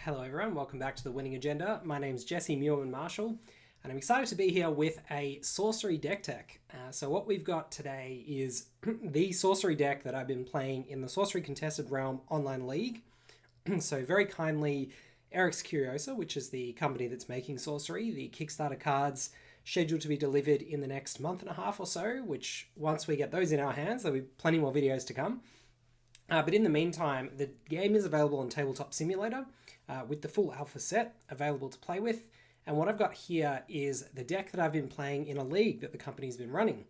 Hello everyone, welcome back to the Winning Agenda. My name's Jesse Muirman-Marshall, and I'm excited to be here with a Sorcery deck tech. So what we've got today is the Sorcery deck that I've been playing in the Sorcery Contested Realm Online League. So very kindly, Eric's Curiosa, which is the company that's making Sorcery, the Kickstarter cards scheduled to be delivered in the next month and a half or so, which once we get those in our hands, there'll be plenty more videos to come. But in the meantime, the game is available on Tabletop Simulator with the full alpha set available to play with. And what I've got here is the deck that I've been playing in a league that the company's been running.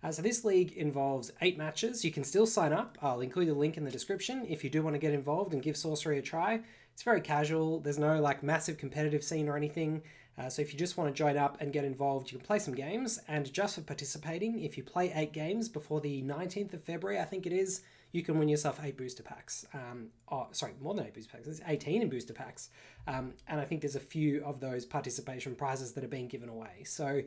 So this league involves 8 matches. You can still sign up. I'll include a link in the description if you do want to get involved and give Sorcery a try. It's very casual. There's no like massive competitive scene or anything. So if you just want to join up and get involved, you can play some games. And just for participating, if you play 8 games before the 19th of February, I think it is, you can win yourself 8 booster packs. More than 8 booster packs. It's 18 in booster packs. And I think there's a few of those participation prizes that are being given away. So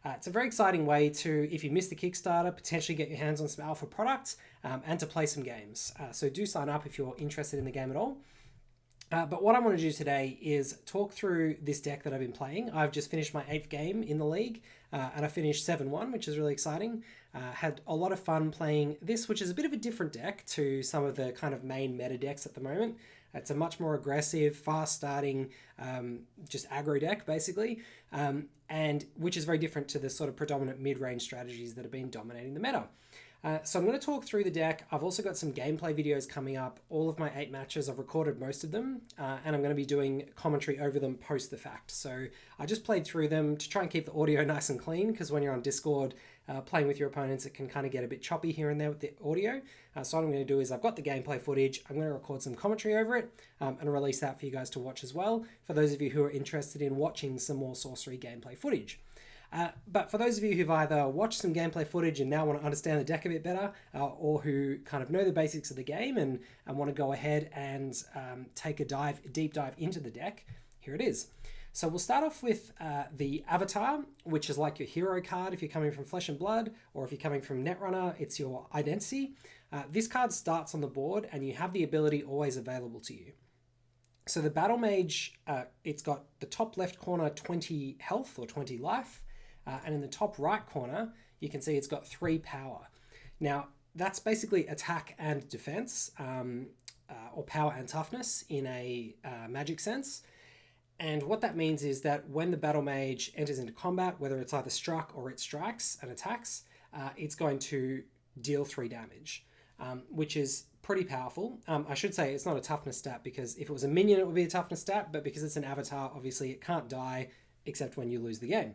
it's a very exciting way to, if you miss the Kickstarter, potentially get your hands on some alpha products and to play some games. So do sign up if you're interested in the game at all. But what I want to do today is talk through this deck that I've been playing. I've just finished my 8th game in the league, and I finished 7-1, which is really exciting. Had a lot of fun playing this, which is a bit of a different deck to some of the kind of main meta decks at the moment. It's a much more aggressive, fast-starting, just aggro deck, basically, and which is very different to the sort of predominant mid-range strategies that have been dominating the meta. So I'm going to talk through the deck. I've also got some gameplay videos coming up. All of my 8 matches, I've recorded most of them, and I'm going to be doing commentary over them post the fact. So I just played through them to try and keep the audio nice and clean, because when you're on Discord playing with your opponents, it can kind of get a bit choppy here and there with the audio. So what I'm going to do is I've got the gameplay footage. I'm going to record some commentary over it and release that for you guys to watch as well, for those of you who are interested in watching some more Sorcery gameplay footage. But for those of you who've either watched some gameplay footage and now want to understand the deck a bit better, or who kind of know the basics of the game and want to go ahead and take a deep dive into the deck, here it is. So we'll start off with the Avatar, which is like your hero card if you're coming from Flesh and Blood, or if you're coming from Netrunner, it's your identity. This card starts on the board and you have the ability always available to you. So the Battlemage, it's got the top left corner 20 health or 20 life. And in the top right corner, you can see it's got 3 power. Now, that's basically attack and defense, or power and toughness in a magic sense. And what that means is that when the battle mage enters into combat, whether it's either struck or it strikes and attacks, it's going to deal 3 damage, which is pretty powerful. I should say it's not a toughness stat, because if it was a minion, it would be a toughness stat, but because it's an avatar, obviously it can't die except when you lose the game.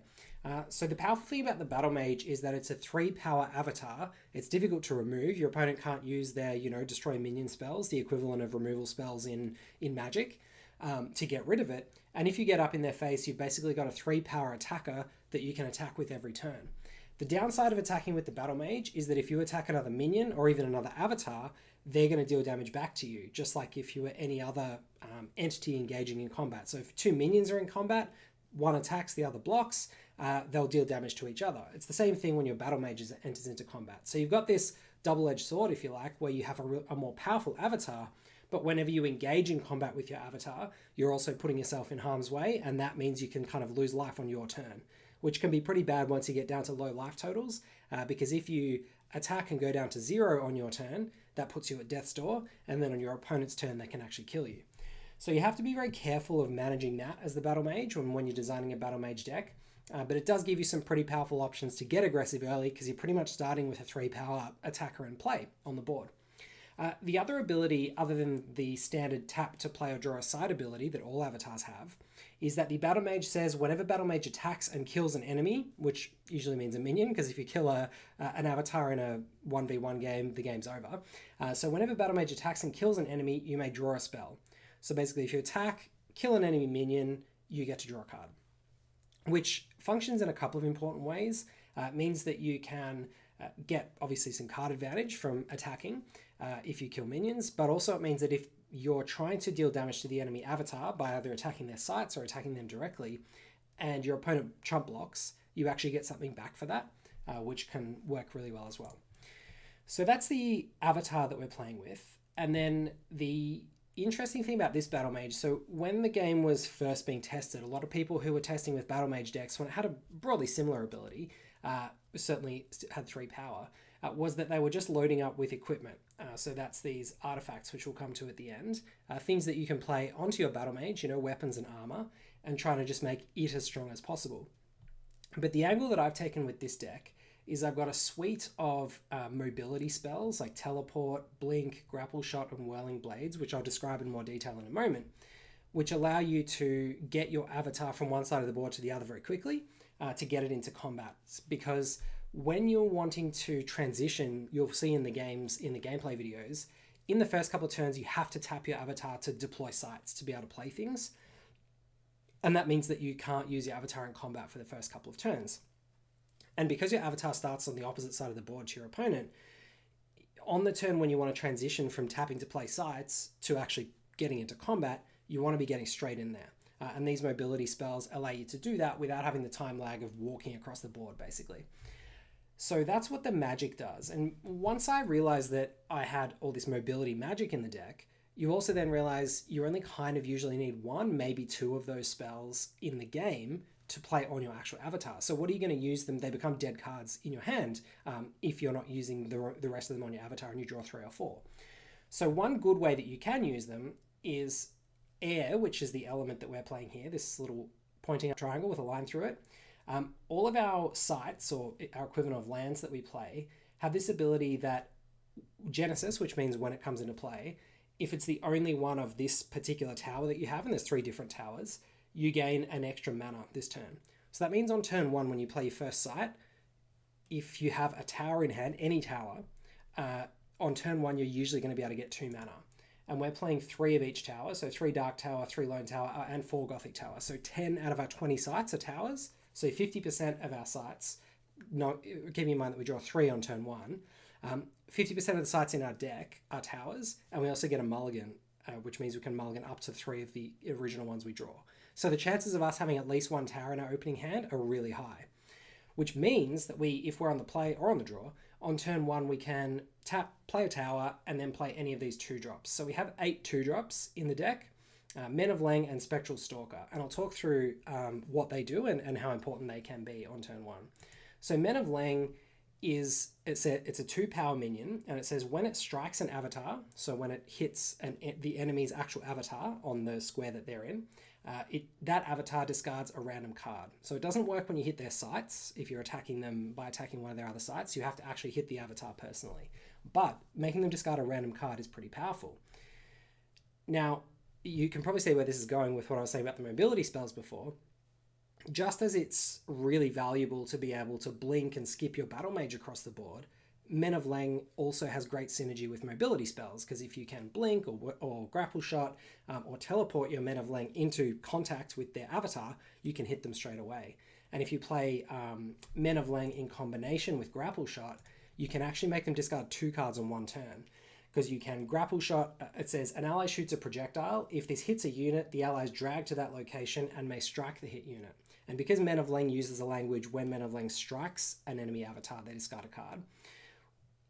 So the powerful thing about the Battle Mage is that it's a 3 power avatar. It's difficult to remove. Your opponent can't use their, destroy minion spells, the equivalent of removal spells in Magic, to get rid of it. And if you get up in their face, you've basically got a 3 power attacker that you can attack with every turn. The downside of attacking with the Battle Mage is that if you attack another minion or even another avatar, they're going to deal damage back to you, just like if you were any other entity engaging in combat. So if 2 minions are in combat, one attacks, the other blocks, they'll deal damage to each other. It's the same thing when your Battle Mage enters into combat. So you've got this double-edged sword, if you like, where you have a more powerful avatar, but whenever you engage in combat with your avatar, you're also putting yourself in harm's way, and that means you can kind of lose life on your turn, which can be pretty bad once you get down to low life totals, because if you attack and go down to 0 on your turn, that puts you at death's door, and then on your opponent's turn, they can actually kill you. So you have to be very careful of managing that as the Battle Mage when you're designing a Battle Mage deck. But it does give you some pretty powerful options to get aggressive early, because you're pretty much starting with a 3 power attacker in play on the board. The other ability, other than the standard tap to play or draw a side ability that all avatars have, is that the Battle Mage says whenever Battle Mage attacks and kills an enemy, which usually means a minion, because if you kill an avatar in a 1v1 game, the game's over. So whenever Battle Mage attacks and kills an enemy, you may draw a spell. So basically, if you attack, kill an enemy minion, you get to draw a card, which functions in a couple of important ways. It means that you can get, obviously, some card advantage from attacking if you kill minions, but also it means that if you're trying to deal damage to the enemy avatar by either attacking their sites or attacking them directly, and your opponent trump blocks, you actually get something back for that, which can work really well as well. So that's the avatar that we're playing with. And then the interesting thing about this Battlemage, so when the game was first being tested, a lot of people who were testing with Battlemage decks, when it had a broadly similar ability, certainly had 3 power, was that they were just loading up with equipment. So that's these artifacts, which we'll come to at the end. Things that you can play onto your Battlemage, weapons and armor, and trying to just make it as strong as possible. But the angle that I've taken with this deck is I've got a suite of mobility spells like Teleport, Blink, Grapple Shot, and Whirling Blades, which I'll describe in more detail in a moment, which allow you to get your avatar from one side of the board to the other very quickly to get it into combat. Because when you're wanting to transition, you'll see in the games, in the gameplay videos, in the first couple of turns, you have to tap your avatar to deploy sights to be able to play things. And that means that you can't use your avatar in combat for the first couple of turns. And because your avatar starts on the opposite side of the board to your opponent, on the turn when you want to transition from tapping to play sights to actually getting into combat, you want to be getting straight in there. And these mobility spells allow you to do that without having the time lag of walking across the board, basically. So that's what the magic does. And once I realized that I had all this mobility magic in the deck, you also then realize you only kind of usually need 1, maybe 2 of those spells in the game to play on your actual avatar. So what are you going to use them? They become dead cards in your hand if you're not using the rest of them on your avatar and you draw 3 or 4. So one good way that you can use them is air, which is the element that we're playing here, this little pointing up triangle with a line through it. All of our sites, or our equivalent of lands that we play, have this ability that Genesis, which means when it comes into play, if it's the only one of this particular tower that you have, and there's 3 different towers, you gain an extra mana this turn. So that means on turn 1, when you play your first site, if you have a tower in hand, any tower, on turn 1, you're usually going to be able to get 2 mana. And we're playing 3 of each tower, so 3 Dark Tower, 3 Lone Tower, and 4 Gothic Tower. So 10 out of our 20 sites are towers. So 50% of our sites, keeping in mind that we draw 3 on turn 1, 50% of the sites in our deck are towers, and we also get a mulligan, which means we can mulligan up to 3 of the original ones we draw. So the chances of us having at least 1 tower in our opening hand are really high, which means that if we're on the play or on the draw, on turn 1 we can play a tower, and then play any of these 2-drops. So we have 8 2-drops in the deck, Men of Leng and Spectral Stalker, and I'll talk through what they do and how important they can be on turn 1. So Men of Leng it's a 2-power minion, and it says when it strikes an avatar, so when it hits the enemy's actual avatar on the square that they're in, that avatar discards a random card. So it doesn't work when you hit their sites. If you're attacking them by attacking one of their other sites, you have to actually hit the avatar personally. But making them discard a random card is pretty powerful. Now, you can probably see where this is going with what I was saying about the mobility spells before. Just as it's really valuable to be able to blink and skip your Battlemage across the board, Men of Leng also has great synergy with mobility spells, because if you can blink or grapple shot or teleport your Men of Leng into contact with their avatar, you can hit them straight away. And if you play Men of Leng in combination with grapple shot, you can actually make them discard 2 cards on 1 turn. Because you can grapple shot, it says, an ally shoots a projectile. If this hits a unit, the ally is dragged to that location and may strike the hit unit. And because Men of Leng uses the language, when Men of Leng strikes an enemy avatar, they discard a card,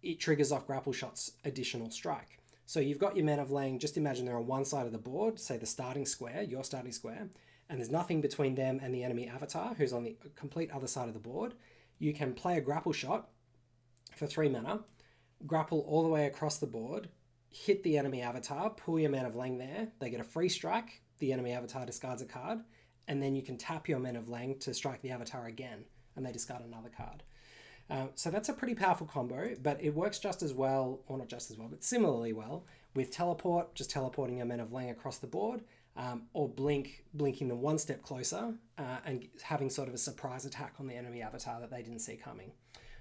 it triggers off grapple shot's additional strike. So you've got your Men of Leng, just imagine they're on one side of the board, say the starting square, your starting square, and there's nothing between them and the enemy avatar, who's on the complete other side of the board. You can play a grapple shot for 3 mana, grapple all the way across the board, hit the enemy avatar, pull your Men of Leng there, they get a free strike, the enemy avatar discards a card, and then you can tap your Men of Leng to strike the avatar again, and they discard another card. So that's a pretty powerful combo, but it works just as well, or not just as well, but similarly well, with teleport, just teleporting your Men of Leng across the board, or blinking them 1 step closer, and having sort of a surprise attack on the enemy avatar that they didn't see coming.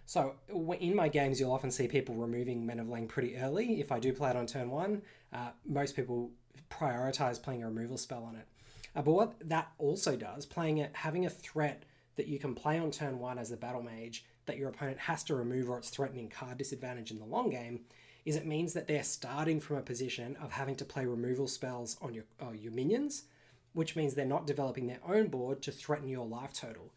So in my games, you'll often see people removing Men of Leng pretty early. If I do play it on turn 1, most people prioritize playing a removal spell on it. But what that also does, having a threat that you can play on turn 1 as a battle mage that your opponent has to remove, or it's threatening card disadvantage in the long game, is it means that they're starting from a position of having to play removal spells on your minions, which means they're not developing their own board to threaten your life total.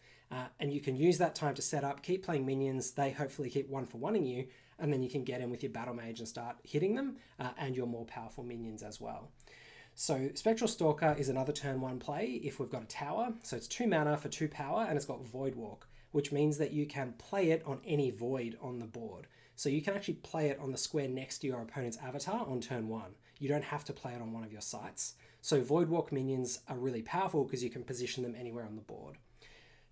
And you can use that time to set up, keep playing minions, they hopefully keep 1-for-1ing you, and then you can get in with your Battlemage and start hitting them, and your more powerful minions as well. So Spectral Stalker is another turn 1 play if we've got a tower. So it's 2 mana for 2 power, and it's got Voidwalk, which means that you can play it on any void on the board. So you can actually play it on the square next to your opponent's avatar on turn 1. You don't have to play it on one of your sites. So Voidwalk minions are really powerful because you can position them anywhere on the board.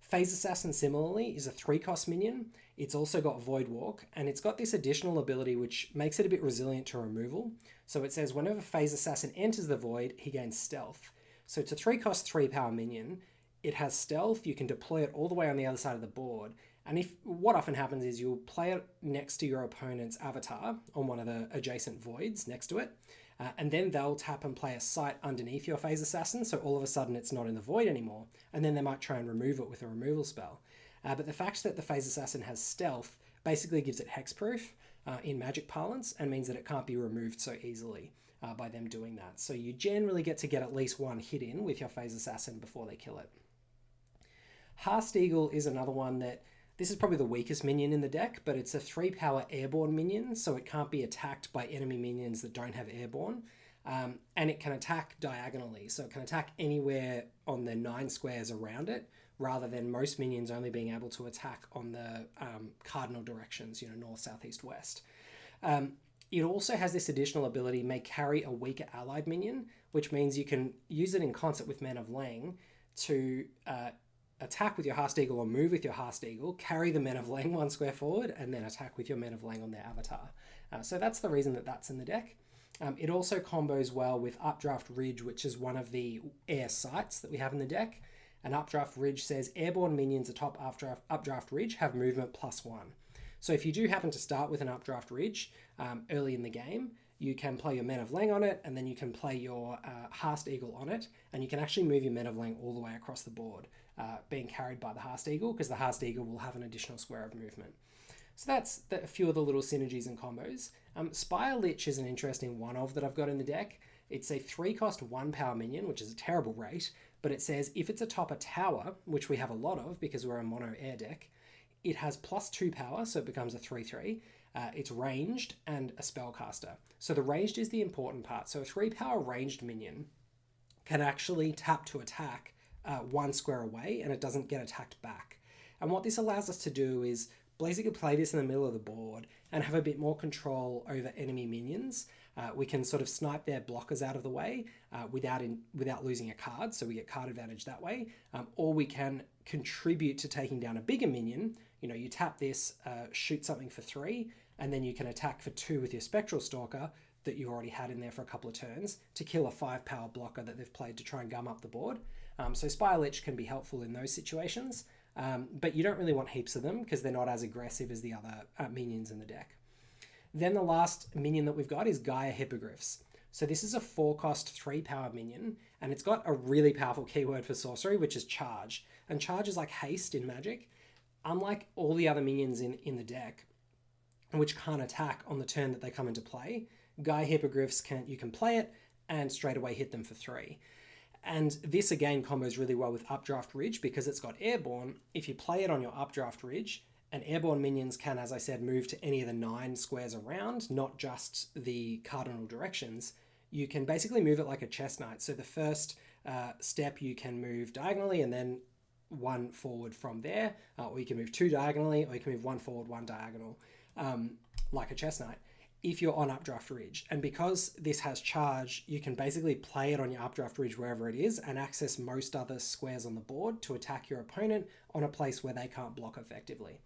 Phase Assassin similarly is a 3-cost minion. It's also got Voidwalk, and it's got this additional ability which makes it a bit resilient to removal. So it says whenever Phase Assassin enters the void, he gains stealth. So it's a 3-cost 3-power minion. It has stealth. You can deploy it all the way on the other side of the board. And what often happens is you'll play it next to your opponent's avatar on one of the adjacent voids next to it. And then they'll tap and play a site underneath your Phase Assassin, so all of a sudden it's not in the void anymore, and then they might try and remove it with a removal spell. But the fact that the Phase Assassin has stealth basically gives it hexproof in Magic parlance, and means that it can't be removed so easily by them doing that. So you generally get to get at least one hit in with your Phase Assassin before they kill it. Hearst Eagle is another one that, this is probably the weakest minion in the deck, but it's a 3-power airborne minion, so it can't be attacked by enemy minions that don't have airborne. And it can attack diagonally, so it can attack anywhere on the 9 squares around it, rather than most minions only being able to attack on the cardinal directions, north, south, east, west. It also has this additional ability, may carry a weaker allied minion, which means you can use it in concert with Men of Lang to attack with your Hearst Eagle or move with your Hearst Eagle, carry the Men of Lang 1 square forward, and then attack with your Men of Lang on their avatar. So that's the reason that that's in the deck. It also combos well with Updraft Ridge, which is one of the air sites that we have in the deck. And Updraft Ridge says airborne minions atop Updraft Ridge have movement +1. So if you do happen to start with an Updraft Ridge early in the game, you can play your Men of Lang on it, and then you can play your Hearst Eagle on it, and you can actually move your Men of Lang all the way across the board, being carried by the Hearst Eagle, because the Hearst Eagle will have an additional square of movement. So that's a few of the little synergies and combos. Spire Lich is an interesting one of that I've got in the deck. It's a 3-cost 1-power minion, which is a terrible rate, but it says if it's atop a tower, which we have a lot of because we're a mono air deck, it has +2 power, so it becomes a 3/3. It's ranged and a spellcaster. So the ranged is the important part. So a 3-power ranged minion can actually tap to attack 1 square away, and it doesn't get attacked back. And what this allows us to do is basically play this in the middle of the board and have a bit more control over enemy minions. We can sort of snipe their blockers out of the way without losing a card, so we get card advantage that way. Or we can contribute to taking down a bigger minion. You tap this, shoot something for 3, and then you can attack for 2 with your Spectral Stalker that you already had in there for a couple of turns to kill a 5-power blocker that they've played to try and gum up the board. So Spire Lich can be helpful in those situations, but you don't really want heaps of them because they're not as aggressive as the other minions in the deck. Then the last minion that we've got is Gaia Hippogriffs. So this is a 4-cost 3-power minion, and it's got a really powerful keyword for sorcery, which is charge. And charge is like haste in Magic. Unlike all the other minions in the deck, which can't attack on the turn that they come into play, Gaia Hippogriffs you can play it and straight away hit them for 3. And this again combos really well with Updraft Ridge because it's got airborne. If you play it on your Updraft Ridge, and airborne minions can, as I said, move to any of the 9 squares around, not just the cardinal directions, you can basically move it like a chess knight. So the first step you can move diagonally and then 1 forward from there, or you can move 2 diagonally, or you can move 1 forward, 1 diagonal, like a chess knight, if you're on Updraft Ridge. And because this has charge, you can basically play it on your Updraft Ridge wherever it is and access most other squares on the board to attack your opponent on a place where they can't block effectively.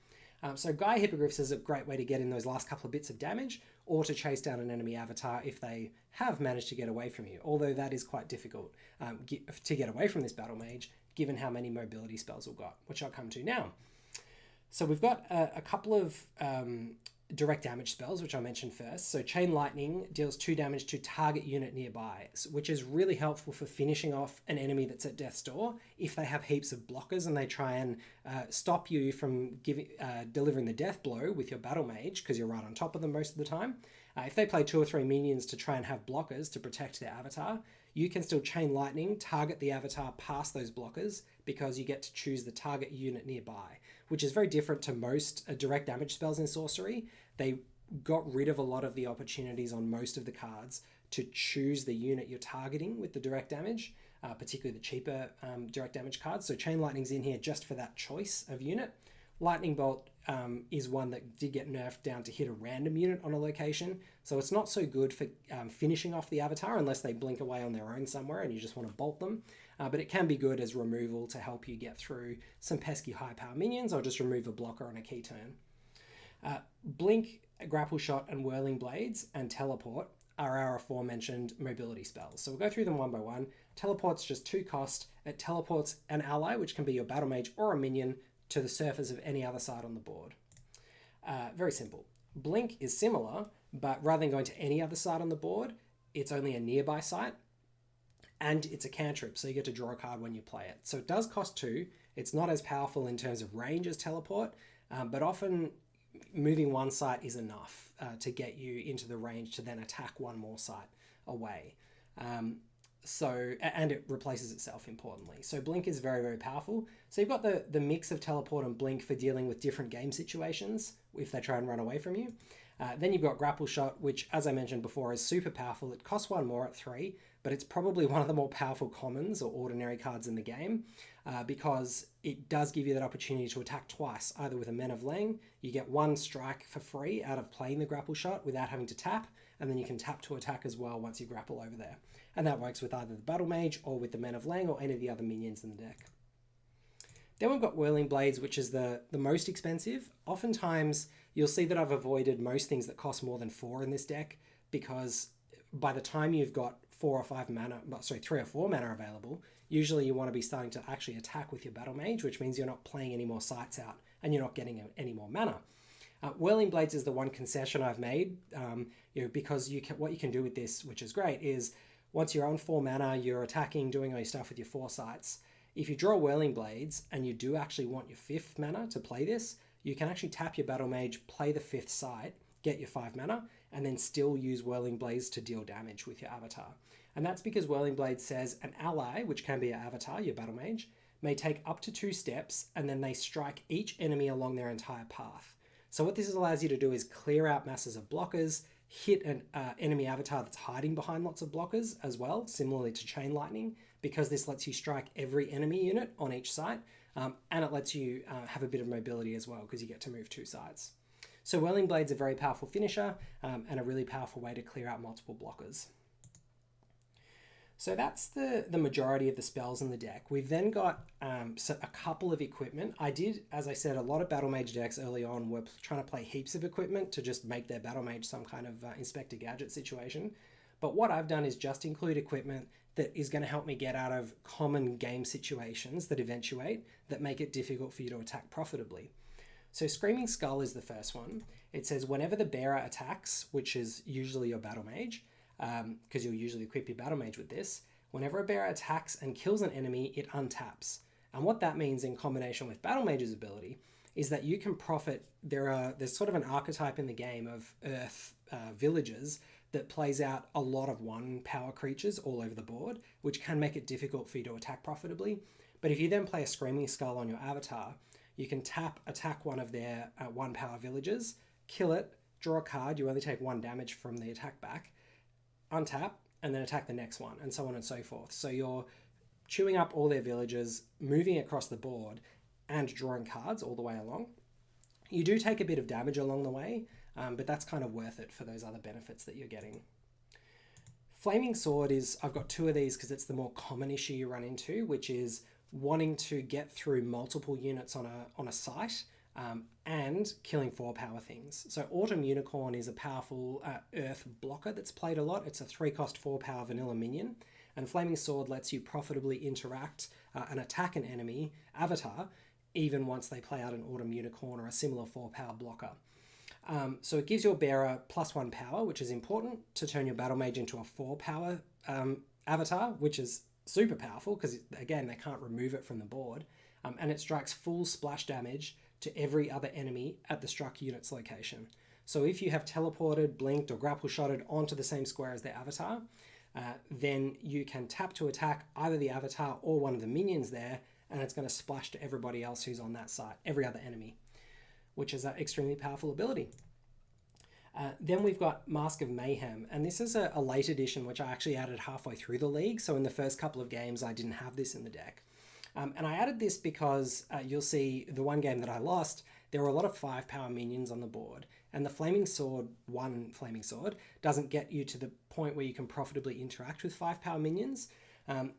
So Gaia Hippogriffs is a great way to get in those last couple of bits of damage, or to chase down an enemy avatar if they have managed to get away from you, although that is quite difficult to get away from this Battle Mage, given how many mobility spells we've got, which I'll come to now. So we've got a couple of direct damage spells, which I mentioned first. So Chain Lightning deals 2 damage to target unit nearby, which is really helpful for finishing off an enemy that's at death's door if they have heaps of blockers and they try and stop you from delivering the death blow with your Battle Mage because you're right on top of them most of the time. If they play 2 or 3 minions to try and have blockers to protect their avatar, you can still Chain Lightning, target the avatar past those blockers because you get to choose the target unit nearby, which is very different to most direct damage spells in Sorcery. They got rid of a lot of the opportunities on most of the cards to choose the unit you're targeting with the direct damage, particularly the cheaper direct damage cards. So Chain Lightning's in here just for that choice of unit. Lightning Bolt is one that did get nerfed down to hit a random unit on a location, so it's not so good for finishing off the avatar unless they blink away on their own somewhere and you just want to bolt them. But it can be good as removal to help you get through some pesky high power minions, or just remove a blocker on a key turn. Blink, Grapple Shot, and Whirling Blades and Teleport are our aforementioned mobility spells. So we'll go through them one by one. Teleport's just 2 cost. It teleports an ally, which can be your battle mage or a minion, to the surface of any other side on the board. Very simple. Blink is similar, but rather than going to any other side on the board, it's only a nearby site, and it's a cantrip, so you get to draw a card when you play it. So it does cost 2. It's not as powerful in terms of range as Teleport, but often moving one site is enough to get you into the range to then attack one more site away. And it replaces itself, importantly. So Blink is very, very powerful. So you've got the mix of Teleport and Blink for dealing with different game situations if they try and run away from you. Then you've got Grapple Shot, which, as I mentioned before, is super powerful. It costs 1 more at 3, but it's probably one of the more powerful commons or ordinary cards in the game, because it does give you that opportunity to attack twice, either with a Men of Lang. You get 1 strike for free out of playing the Grapple Shot without having to tap, and then you can tap to attack as well once you grapple over there. And that works with either the Battle Mage or with the Men of Lang or any of the other minions in the deck. Then we've got Whirling Blades, which is the most expensive. Oftentimes, you'll see that I've avoided most things that cost more than 4 in this deck, because by the time you've got 3 or 4 mana available, usually you want to be starting to actually attack with your Battle Mage, which means you're not playing any more sites out and you're not getting any more mana. Whirling Blades is the one concession I've made, because what you can do with this, which is great, is once you're on 4 mana, you're attacking, doing all your stuff with your 4 sites. If you draw Whirling Blades and you do actually want your 5th mana to play this, you can actually tap your Battle Mage, play the 5th site, get your 5 mana, and then still use Whirling Blades to deal damage with your avatar. And that's because Whirling Blades says an ally, which can be your avatar, your Battle Mage, may take up to 2 steps, and then they strike each enemy along their entire path. So what this allows you to do is clear out masses of blockers, hit an enemy avatar that's hiding behind lots of blockers as well, similarly to Chain Lightning, because this lets you strike every enemy unit on each site, and it lets you have a bit of mobility as well, because you get to move 2 sides. So Whirling Blade's a very powerful finisher, and a really powerful way to clear out multiple blockers. So that's the majority of the spells in the deck. We've then got a couple of equipment. I did, as I said, a lot of Battle Mage decks early on were trying to play heaps of equipment to just make their Battle Mage some kind of Inspector Gadget situation. But what I've done is just include equipment that is going to help me get out of common game situations that eventuate, that make it difficult for you to attack profitably. So Screaming Skull is the first one. It says whenever the bearer attacks, which is usually your Battle Mage, because you'll usually equip your Battle Mage with this, whenever a bearer attacks and kills an enemy, it untaps. And what that means in combination with Battle Mage's ability is that you can profit. There's sort of an archetype in the game of Earth villagers that plays out a lot of 1 power creatures all over the board, which can make it difficult for you to attack profitably. But if you then play a Screaming Skull on your avatar, you can attack one of their 1 power villagers, kill it, draw a card, you only take 1 damage from the attack back, untap, and then attack the next one, and so on and so forth. So you're chewing up all their villagers, moving across the board, and drawing cards all the way along. You do take a bit of damage along the way, but that's kind of worth it for those other benefits that you're getting. Flaming Sword is, I've got 2 of these because it's the more common issue you run into, which is wanting to get through multiple units on a site, and killing 4 power things. So Autumn Unicorn is a powerful Earth blocker that's played a lot. It's a 3 cost 4 power vanilla minion, and Flaming Sword lets you profitably interact and attack an enemy avatar even once they play out an Autumn Unicorn or a similar 4 power blocker. So it gives your bearer +1 power, which is important to turn your Battle Mage into a 4 power avatar, which is super powerful because, again, they can't remove it from the board. And it strikes full splash damage to every other enemy at the struck unit's location. So if you have teleported, blinked, or grapple shotted onto the same square as their avatar, then you can tap to attack either the avatar or one of the minions there, and it's going to splash to everybody else who's on that site, every other enemy, which is an extremely powerful ability. Then we've got Mask of Mayhem, and this is a late edition which I actually added halfway through the league, so in the first couple of games I didn't have this in the deck. And I added this because you'll see the one game that I lost, there were a lot of 5-power minions on the board, and the Flaming Sword, one Flaming Sword, doesn't get you to the point where you can profitably interact with 5-power minions,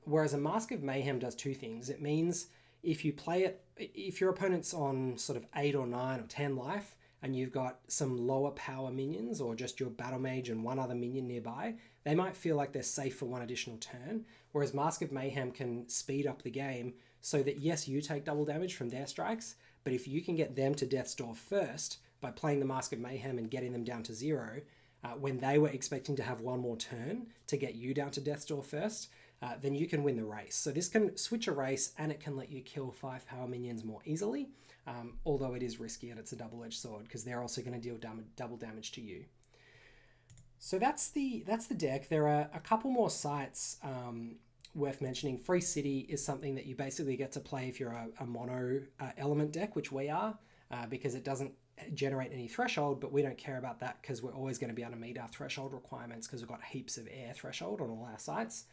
whereas a Mask of Mayhem does two things. It means if you play it, if your opponent's on sort of 8 or 9 or 10 life, and you've got some lower power minions or just your battle mage and one other minion nearby, they might feel like they're safe for one additional turn, whereas Mask of Mayhem can speed up the game so that yes, you take double damage from their strikes, but if you can get them to death's door first by playing the Mask of Mayhem and getting them down to 0, when they were expecting to have one more turn to get you down to death's door first, then you can win the race. So this can switch a race and it can let you kill 5-power minions more easily, although it is risky and it's a double-edged sword because they're also going to deal double damage to you. So that's the deck. There are a couple more sites worth mentioning. Free City is something that you basically get to play if you're a mono element deck, which we are, because it doesn't generate any threshold, but we don't care about that because we're always going to be able to meet our threshold requirements because we've got heaps of air threshold on all our sites.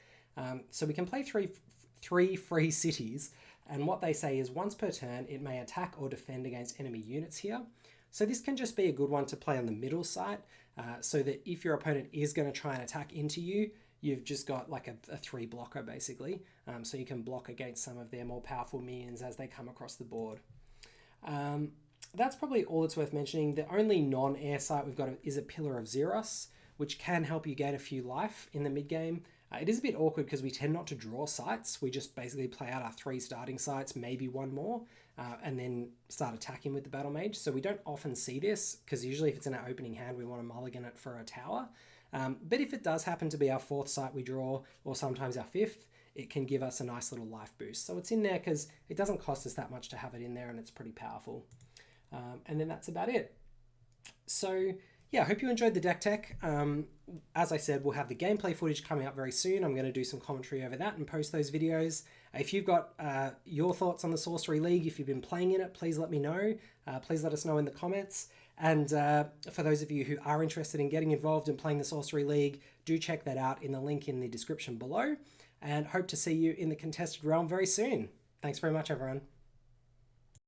So we can play three free cities, and what they say is once per turn it may attack or defend against enemy units here. So this can just be a good one to play on the middle site, so that if your opponent is going to try and attack into you, you've just got like a 3 blocker basically, so you can block against some of their more powerful minions as they come across the board. That's probably all that's worth mentioning. The only non-air site we've got is a Pillar of Xeros, which can help you gain a few life in the mid-game. It is a bit awkward because we tend not to draw sites. We just basically play out our 3 starting sites, maybe one more, and then start attacking with the Battle Mage. So we don't often see this because usually if it's in our opening hand, we want to mulligan it for a tower. But if it does happen to be our 4th site we draw, or sometimes our 5th, it can give us a nice little life boost. So it's in there because it doesn't cost us that much to have it in there and it's pretty powerful. And then that's about it. So yeah, I hope you enjoyed the deck tech. As I said, we'll have the gameplay footage coming up very soon. I'm going to do some commentary over that and post those videos. If you've got your thoughts on the Sorcery League, if you've been playing in it, please let me know. Please let us know in the comments. And for those of you who are interested in getting involved in playing the Sorcery League, do check that out in the link in the description below. And hope to see you in the contested realm very soon. Thanks very much, everyone.